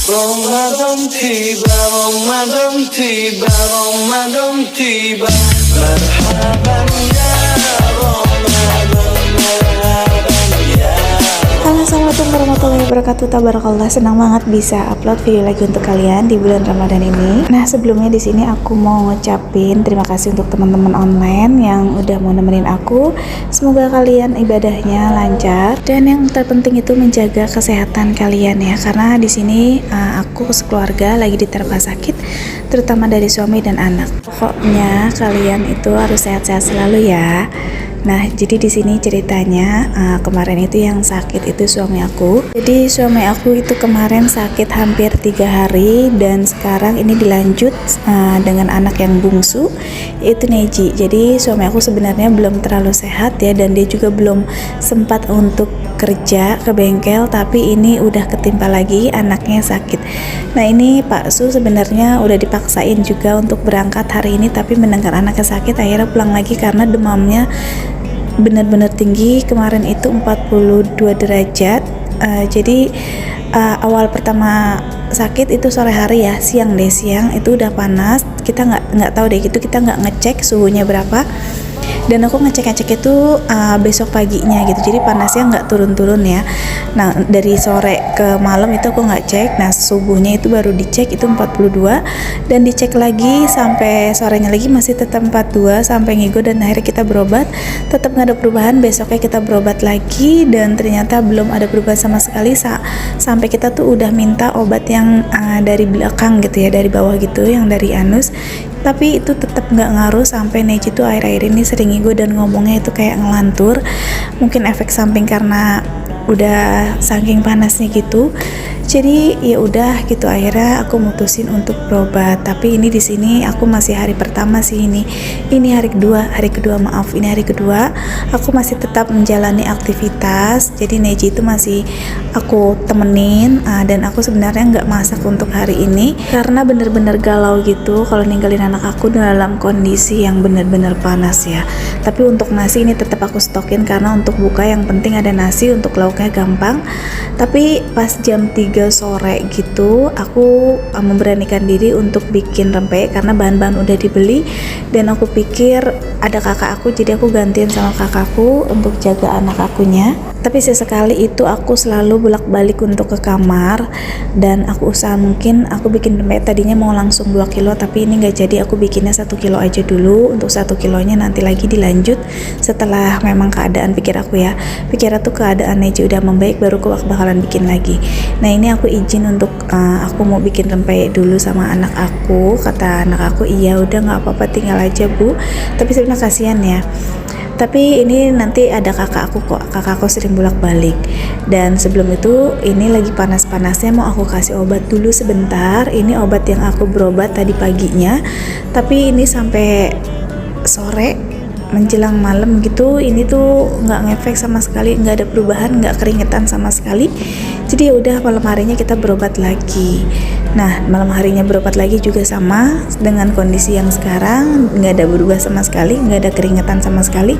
Ramadan tiba, Ramadan tiba, Ramadan tiba. Marhaban ya Ramadan, marhaban ya. Halo, assalamualaikum warahmatullahi wabarakatuh. Tabarakallah, senang banget bisa upload video lagi untuk kalian di bulan Ramadan ini. Nah, sebelumnya di sini aku mau ngucapin terima kasih untuk teman-teman online yang udah mau nemenin aku. Semoga kalian ibadahnya lancar dan yang terpenting itu menjaga kesehatan kalian ya. Karena di sini aku sekeluarga lagi diterpa sakit, terutama dari suami dan anak. Pokoknya kalian itu harus sehat-sehat selalu ya. Nah, jadi di sini ceritanya kemarin itu yang sakit itu suami aku. Jadi suami aku itu kemarin sakit hampir 3 hari dan sekarang ini dilanjut dengan anak yang bungsu yaitu Neji. Jadi suami aku sebenarnya belum terlalu sehat ya, dan dia juga belum sempat untuk kerja ke bengkel, tapi ini udah ketimpa lagi anaknya sakit. Nah, ini Pak Su sebenarnya udah dipaksain juga untuk berangkat hari ini, tapi mendengar anaknya sakit akhirnya pulang lagi karena demamnya benar-benar tinggi. Kemarin itu 42 derajat. Jadi awal pertama sakit itu sore hari ya, siang itu udah panas. Kita nggak tahu deh gitu, kita nggak ngecek suhunya berapa. Dan aku ngecek itu besok paginya gitu, jadi panasnya nggak turun-turun ya. Nah, dari sore ke malam itu aku nggak cek. Nah, subuhnya itu baru dicek itu 42, dan dicek lagi sampai sorenya lagi masih tetap 42 sampai ngigo, dan akhirnya kita berobat, tetap nggak ada perubahan. Besoknya kita berobat lagi dan ternyata belum ada perubahan sama sekali, sampai kita tuh udah minta obat yang dari belakang gitu ya, dari bawah gitu, yang dari anus, tapi itu tetap nggak ngaruh. Sampai Neji tuh akhir-akhir ini sering ngigo dan ngomongnya itu kayak ngelantur, mungkin efek samping karena udah saking panasnya gitu. Jadi ya udah gitu, akhirnya aku mutusin untuk berobat. Tapi ini di sini aku masih hari pertama sih, ini hari kedua maaf, ini hari kedua aku masih tetap menjalani aktivitas. Jadi Neji itu masih aku temenin, dan aku sebenarnya nggak masak untuk hari ini karena bener-bener galau gitu kalau ninggalin anak aku dalam kondisi yang bener-bener panas ya. Tapi untuk nasi ini tetap aku stokin karena untuk buka yang penting ada nasi, untuk lauknya gampang. Tapi pas jam 3 sore gitu aku memberanikan diri untuk bikin rempeyek karena bahan-bahan udah dibeli, dan aku pikir ada kakak aku, jadi aku gantian sama kakakku untuk jaga anak akunya. Tapi sesekali itu aku selalu bolak-balik untuk ke kamar, dan aku usaha mungkin aku bikin rempeyek tadinya mau langsung 2 kilo, tapi ini nggak jadi, aku bikinnya 1 kilo aja dulu. Untuk 1 kilonya nanti lagi dilanjut setelah memang keadaan, pikir tuh keadaan Neji udah membaik baru aku bakalan bikin lagi. Nah, ini aku izin untuk aku mau bikin rempeyek dulu sama anak aku. Kata anak aku, iya udah nggak apa-apa, tinggal aja Bu. Tapi sebenarnya kasihan ya, tapi ini nanti ada kakak aku sering bolak-balik. Dan sebelum itu ini lagi panas-panasnya mau aku kasih obat dulu sebentar. Ini obat yang aku berobat tadi paginya, tapi ini sampai sore menjelang malam gitu, ini tuh nggak ngefek sama sekali, nggak ada perubahan, nggak keringetan sama sekali. Jadi ya udah, malam harinya kita berobat lagi. Nah, malam harinya berobat lagi juga sama dengan kondisi yang sekarang, nggak ada berubah sama sekali, nggak ada keringetan sama sekali.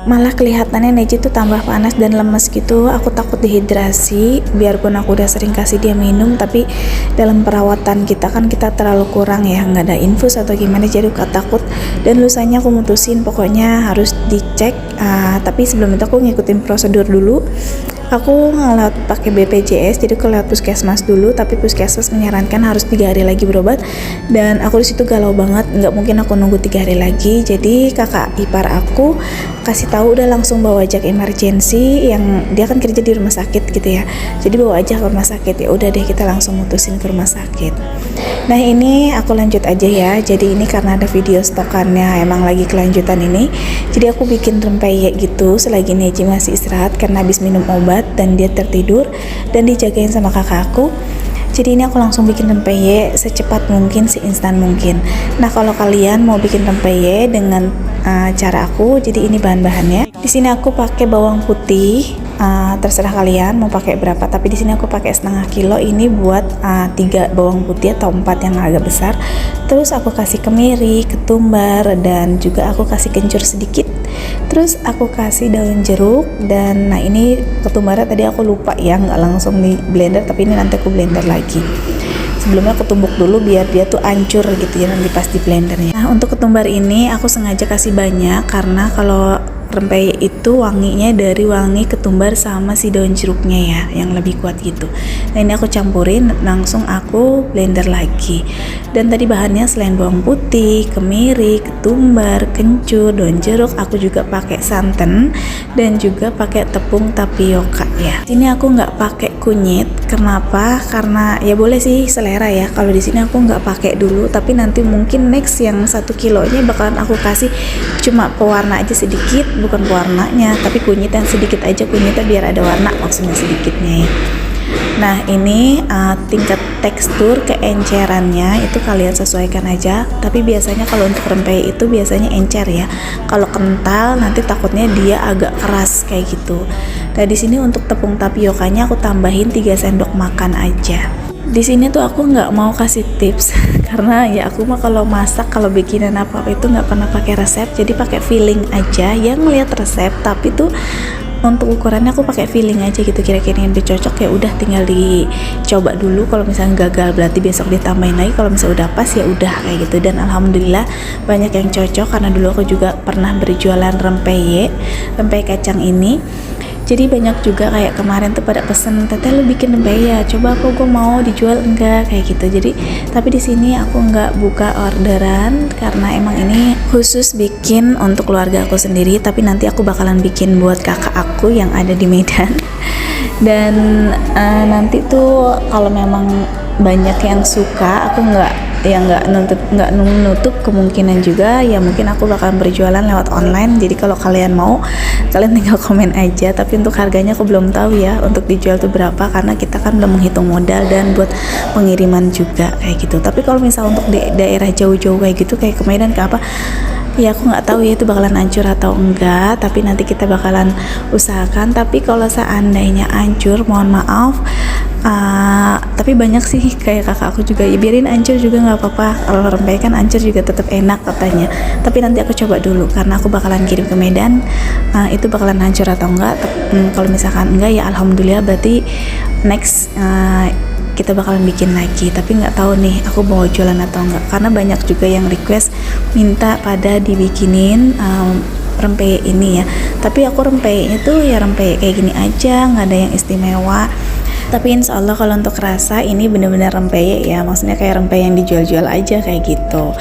Malah kelihatannya Neji tuh tambah panas dan lemes gitu. Aku takut dehidrasi, biarpun aku udah sering kasih dia minum, tapi dalam perawatan kita kan kita terlalu kurang ya, nggak ada infus atau gimana, jadi aku takut. Dan lusanya aku mutusin pokoknya harus dicek, tapi sebelum itu aku ngikutin prosedur dulu. Aku ngeliat pakai BPJS, jadi aku lewat puskesmas dulu, tapi puskesmas menyarankan harus 3 hari lagi berobat, dan aku di situ galau banget, nggak mungkin aku nunggu 3 hari lagi. Jadi kakak ipar aku kasih tahu udah langsung bawa aja ke emergency, yang dia kan kerja di rumah sakit gitu ya, jadi bawa aja ke rumah sakit. Ya udah deh, kita langsung mutusin ke rumah sakit. Nah, ini aku lanjut aja ya. Jadi ini karena ada video stokannya emang lagi kelanjutan ini, jadi aku bikin rempeyek gitu selagi Neji masih istirahat karena habis minum obat dan dia tertidur dan dijagain sama kakak aku. Jadi ini aku langsung bikin rempeyek secepat mungkin, seinstan mungkin. Nah, kalau kalian mau bikin rempeyek dengan cara aku, jadi ini bahan-bahannya. Di sini aku pakai bawang putih, terserah kalian mau pakai berapa, tapi di sini aku pakai setengah kilo. Ini buat 3 bawang putih atau 4 yang agak besar. Terus aku kasih kemiri, ketumbar, dan juga aku kasih kencur sedikit. Terus aku kasih daun jeruk, dan nah ini ketumbarnya tadi aku lupa ya, nggak langsung di blender, tapi ini nanti aku blender lagi. sebelumnya aku tumbuk dulu biar dia tuh hancur gitu ya nanti pas di blendernya. Nah untuk ketumbar ini aku sengaja kasih banyak karena kalau rempeyek itu wanginya dari wangi ketumbar sama si daun jeruknya ya yang lebih kuat gitu. Nah ini aku campurin langsung aku blender lagi. Dan tadi bahannya selain bawang putih, kemiri, ketumbar, kencur, daun jeruk, aku juga pakai santan dan juga pakai tepung tapioka ya. Sini aku nggak pakai kunyit. Kenapa? Karena ya boleh sih selera ya. Kalau di sini aku nggak pakai dulu, tapi nanti mungkin next yang 1 kilonya bakalan aku kasih cuma pewarna aja sedikit, bukan pewarnanya tapi kunyitnya sedikit aja, kunyitnya biar ada warna maksudnya sedikitnya ya. Nah ini tingkat tekstur keencerannya itu kalian sesuaikan aja, tapi biasanya kalau untuk rempeyek itu biasanya encer ya. Kalau kental nanti takutnya dia agak keras kayak gitu. Nah di sini untuk tepung tapiokanya aku tambahin 3 sendok makan aja. Di sini tuh aku nggak mau kasih tips karena ya aku mah kalau masak, kalau bikinan apa itu nggak pernah pakai resep, jadi pakai feeling aja. Yang ngeliat resep tapi tuh untuk ukurannya aku pakai feeling aja gitu, kira-kira yang lebih cocok ya udah tinggal dicoba dulu. Kalau misalnya gagal berarti besok ditambahin lagi, kalau misalnya udah pas ya udah kayak gitu. Dan alhamdulillah banyak yang cocok karena dulu aku juga pernah berjualan rempeyek kacang ini. Jadi banyak juga kayak kemarin tuh pada pesen, teteh lu bikin rempeyek ya, coba aku mau dijual enggak kayak gitu. Jadi tapi di sini aku nggak buka orderan karena emang ini khusus bikin untuk keluarga aku sendiri, tapi nanti aku bakalan bikin buat kakak aku yang ada di Medan. Dan nanti tuh kalau memang banyak yang suka, aku nggak nutup kemungkinan juga ya mungkin aku bakalan berjualan lewat online. Jadi kalau kalian mau, kalian tinggal komen aja, tapi untuk harganya aku belum tahu ya untuk dijual tuh berapa karena kita kan belum menghitung modal dan buat pengiriman juga kayak gitu. Tapi kalau misal untuk di daerah jauh-jauh kayak gitu kayak ke Medan ke apa ya aku nggak tahu ya itu bakalan hancur atau enggak, tapi nanti kita bakalan usahakan. Tapi kalau seandainya hancur mohon maaf, tapi banyak sih kayak kakak aku juga ya biarin hancur juga nggak apa-apa, kalau rempeyek kan hancur juga tetap enak katanya. Tapi nanti aku coba dulu karena aku bakalan kirim ke Medan, itu bakalan hancur atau enggak. Kalau misalkan enggak ya alhamdulillah berarti next kita bakalan bikin lagi. Tapi nggak tahu nih aku mau jualan atau enggak karena banyak juga yang request minta pada dibikinin rempeyek ini ya. Tapi aku rempeyeknya tuh ya rempeyek kayak gini aja, nggak ada yang istimewa. Tapi insya Allah kalau untuk rasa ini bener-bener rempeyek ya, maksudnya kayak rempeyek yang dijual-jual aja kayak gitu.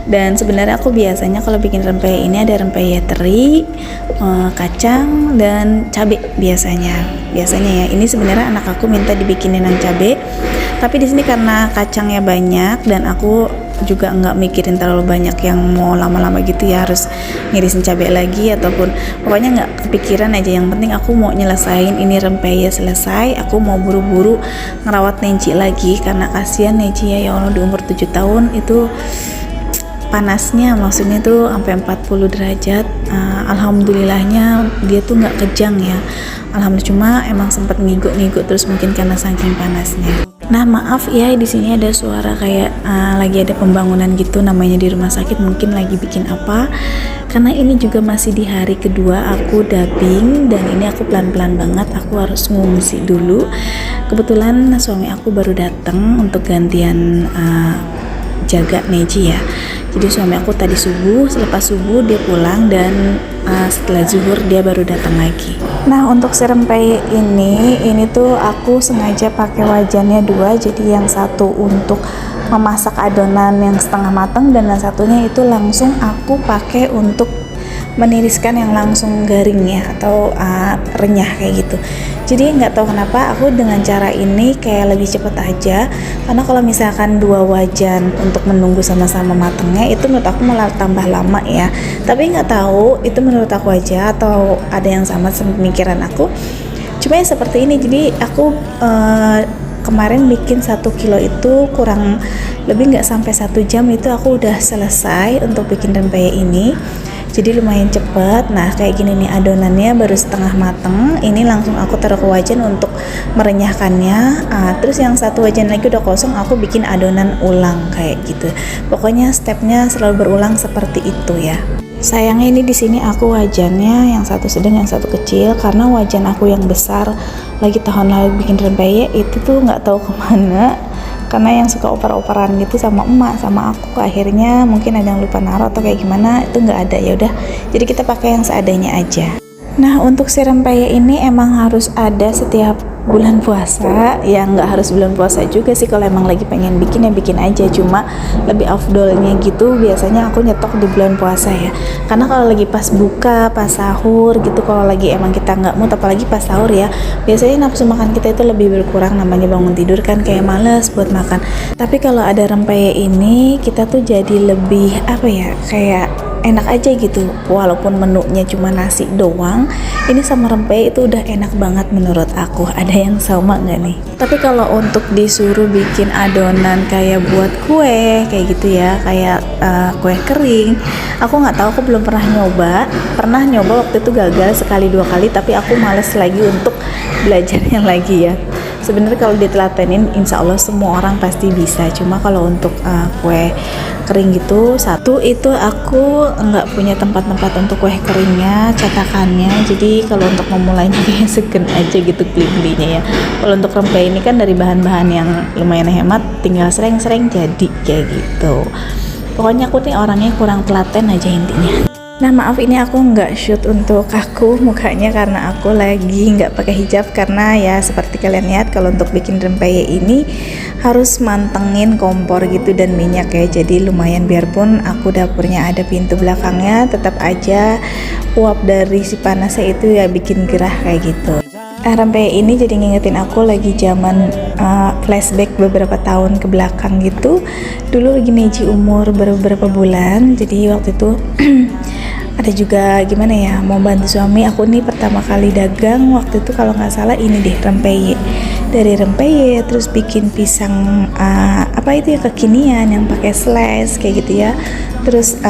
Dan sebenarnya aku biasanya kalau bikin rempeyek ini ada rempeyek teri, kacang dan cabai biasanya ya. Ini sebenarnya anak aku minta dibikinin yang cabai, tapi di sini karena kacangnya banyak dan aku juga nggak mikirin terlalu banyak yang mau lama-lama gitu ya harus ngirisin cabai lagi ataupun pokoknya nggak kepikiran aja. Yang penting aku mau nyelesain ini rempeyek selesai, aku mau buru-buru ngerawat Neji lagi karena kasihan Neji ya Allah di umur 7 tahun itu panasnya maksudnya tuh sampai 40 derajat. Alhamdulillahnya dia tuh nggak kejang ya, alhamdulillah, cuma emang sempat ngigo-ngigo terus mungkin karena saking panasnya. Nah maaf ya di sini ada suara kayak lagi ada pembangunan gitu namanya di rumah sakit, mungkin lagi bikin apa karena ini juga masih di hari kedua aku dubbing dan ini aku pelan-pelan banget, aku harus ngungsi dulu. Kebetulan suami aku baru datang untuk gantian jaga Neji ya. Jadi suami aku tadi subuh, selepas subuh dia pulang dan setelah zuhur dia baru datang lagi. Nah untuk si rempeyek ini tuh aku sengaja pakai wajannya 2, jadi yang satu untuk memasak adonan yang setengah matang dan yang satunya itu langsung aku pakai untuk meniriskan yang langsung garing ya atau renyah kayak gitu. Jadi nggak tahu kenapa aku dengan cara ini kayak lebih cepet aja, karena kalau misalkan 2 wajan untuk menunggu sama-sama matangnya itu menurut aku malah tambah lama ya. Tapi nggak tahu itu menurut aku aja atau ada yang sama pemikiran aku, cuma ya seperti ini. Jadi aku kemarin bikin 1 kilo itu kurang lebih nggak sampai 1 jam itu aku udah selesai untuk bikin rempeyek ini. Jadi lumayan cepet. Nah kayak gini nih adonannya baru setengah mateng, ini langsung aku taruh ke wajan untuk merenyahkannya. Terus yang satu wajan lagi udah kosong, aku bikin adonan ulang kayak gitu. Pokoknya stepnya selalu berulang seperti itu ya. Sayangnya ini di sini aku wajannya yang satu sedang yang satu kecil, karena wajan aku yang besar lagi tahun lalu bikin rempeyek itu tuh nggak tahu kemana, karena yang suka oper-operan gitu sama emak sama aku, akhirnya mungkin ada yang lupa naruh atau kayak gimana, itu nggak ada. Ya udah, jadi kita pakai yang seadanya aja. Nah, untuk si rempeyek ini emang harus ada setiap bulan puasa. Ya nggak harus bulan puasa juga sih, kalau emang lagi pengen bikin ya bikin aja, cuma lebih afdolnya gitu biasanya aku nyetok di bulan puasa ya, karena kalau lagi pas buka, pas sahur gitu, kalau lagi emang kita nggak mood, apalagi pas sahur ya, biasanya nafsu makan kita itu lebih berkurang, namanya bangun tidur kan kayak males buat makan. Tapi kalau ada rempeyek ini kita tuh jadi lebih apa ya, kayak enak aja gitu, walaupun menunya cuma nasi doang, ini sama rempeyek itu udah enak banget menurut aku. Ada yang sama nggak nih? Tapi kalau untuk disuruh bikin adonan kayak buat kue kayak gitu ya, kayak kue kering, aku nggak tahu, aku belum pernah nyoba. Pernah nyoba waktu itu gagal sekali dua kali, tapi aku males lagi untuk belajarnya lagi ya. Sebenarnya kalau ditelatenin insya Allah semua orang pasti bisa, cuma kalau untuk kue kering gitu, satu itu aku nggak punya tempat-tempat untuk kue keringnya, cetakannya, jadi kalau untuk memulainya kayak segen aja gitu beli-belinya ya. Kalau untuk rempeyek ini kan dari bahan-bahan yang lumayan hemat, tinggal sering-sering jadi kayak gitu. Pokoknya aku nih orangnya kurang telaten aja intinya. Nah maaf, ini aku nggak shoot untuk aku mukanya karena aku lagi nggak pakai hijab, karena ya seperti kalian lihat kalau untuk bikin rempeyek ini harus mantengin kompor gitu dan minyak ya, jadi lumayan, biarpun aku dapurnya ada pintu belakangnya, tetap aja uap dari si panasnya itu ya bikin gerah kayak gitu. Rempeyek ini jadi ngingetin aku lagi zaman flashback beberapa tahun ke belakang gitu. Dulu lagi Neji umur beberapa bulan, jadi waktu itu ada juga gimana ya, mau bantu suami aku nih pertama kali dagang waktu itu, kalau nggak salah ini deh rempeyek. Dari rempeyek terus bikin pisang apa itu ya, kekinian yang pakai slice kayak gitu ya. Terus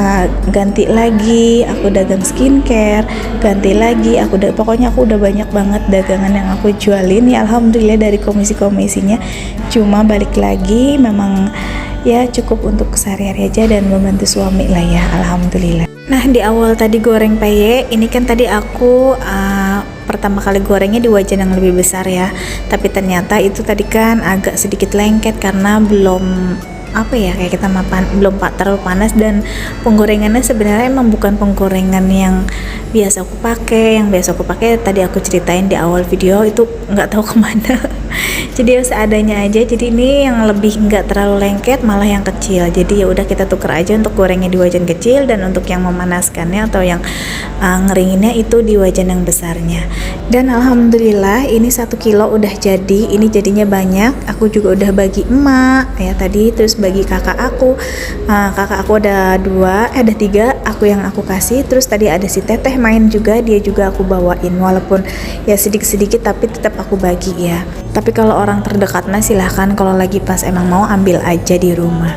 ganti lagi aku dagang skincare, ganti lagi aku pokoknya aku udah banyak banget dagangan yang aku jualin ya, alhamdulillah dari komisi-komisinya. Cuma balik lagi memang ya cukup untuk sehari-hari aja dan membantu suami lah ya, alhamdulillah. Nah di awal tadi goreng peyek ini kan tadi aku pertama kali gorengnya di wajan yang lebih besar ya, tapi ternyata itu tadi kan agak sedikit lengket karena belum apa ya, kayak kita belum terlalu panas, dan penggorengannya sebenarnya emang bukan penggorengan yang biasa aku pakai. Yang biasa aku pakai tadi aku ceritain di awal video itu nggak tahu kemana jadi seadanya aja. Jadi ini yang lebih nggak terlalu lengket, malah yang kecil, jadi ya udah kita tuker aja untuk gorengnya di wajan kecil, dan untuk yang memanaskannya atau yang ngeringinnya itu di wajan yang besarnya. Dan alhamdulillah ini 1 kilo udah jadi, ini jadinya banyak. Aku juga udah bagi emak ya tadi, terus bagi kakak aku. Kakak aku ada 3, aku yang aku kasih. Terus tadi ada si teteh main juga, dia juga aku bawain, walaupun ya sedikit-sedikit tapi tetap aku bagi ya. Tapi kalau orang terdekat silahkan, kalau lagi pas emang mau ambil aja di rumah.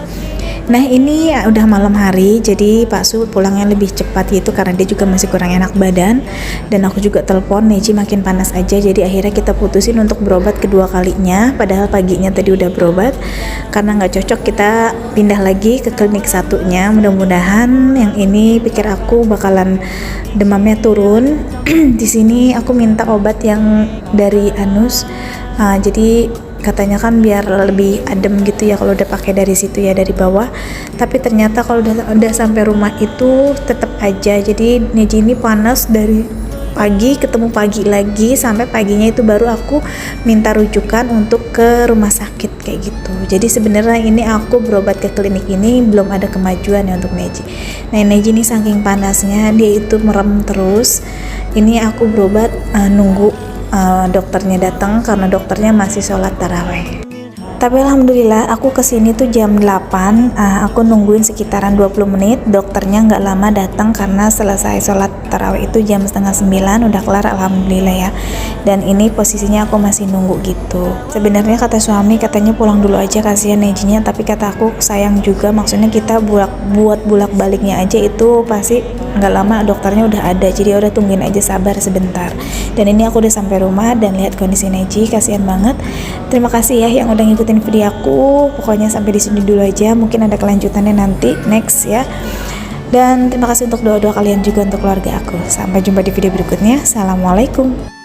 Nah ini ya udah malam hari, jadi Pak Su pulangnya lebih cepat gitu karena dia juga masih kurang enak badan, dan aku juga telepon Neji makin panas aja, jadi akhirnya kita putusin untuk berobat kedua kalinya. Padahal paginya tadi udah berobat, karena nggak cocok kita pindah lagi ke klinik satunya. Mudah-mudahan yang ini pikir aku bakalan demamnya turun. Di sini aku minta obat yang dari anus, jadi katanya kan biar lebih adem gitu ya kalau udah pakai dari situ ya, dari bawah. Tapi ternyata kalau udah sampai rumah itu tetap aja, jadi Neji ini panas dari pagi, ketemu pagi lagi, sampai paginya itu baru aku minta rujukan untuk ke rumah sakit kayak gitu. Jadi sebenarnya ini aku berobat ke klinik ini belum ada kemajuan ya untuk Neji. Nah Neji ini saking panasnya dia itu merem terus. Ini aku berobat nunggu dokternya datang karena dokternya masih sholat taraweh. Tapi alhamdulillah aku kesini tuh jam 8, aku nungguin sekitaran 20 menit. Dokternya nggak lama datang karena selesai sholat tarawih itu jam 8:30, udah kelar alhamdulillah ya. Dan ini posisinya aku masih nunggu gitu. Sebenarnya kata suami katanya pulang dulu aja, kasihan Nejinya, tapi kata aku sayang juga, maksudnya kita buat bulak baliknya aja itu pasti nggak lama dokternya udah ada, jadi udah tungguin aja, sabar sebentar. Dan ini aku udah sampai rumah dan lihat kondisi Neji, kasihan banget. Terima kasih ya yang udah ngikutin video aku. Pokoknya sampai di sini dulu aja, mungkin ada kelanjutannya nanti next ya. Dan terima kasih untuk doa-doa kalian juga untuk keluarga aku. Sampai jumpa di video berikutnya. Assalamualaikum.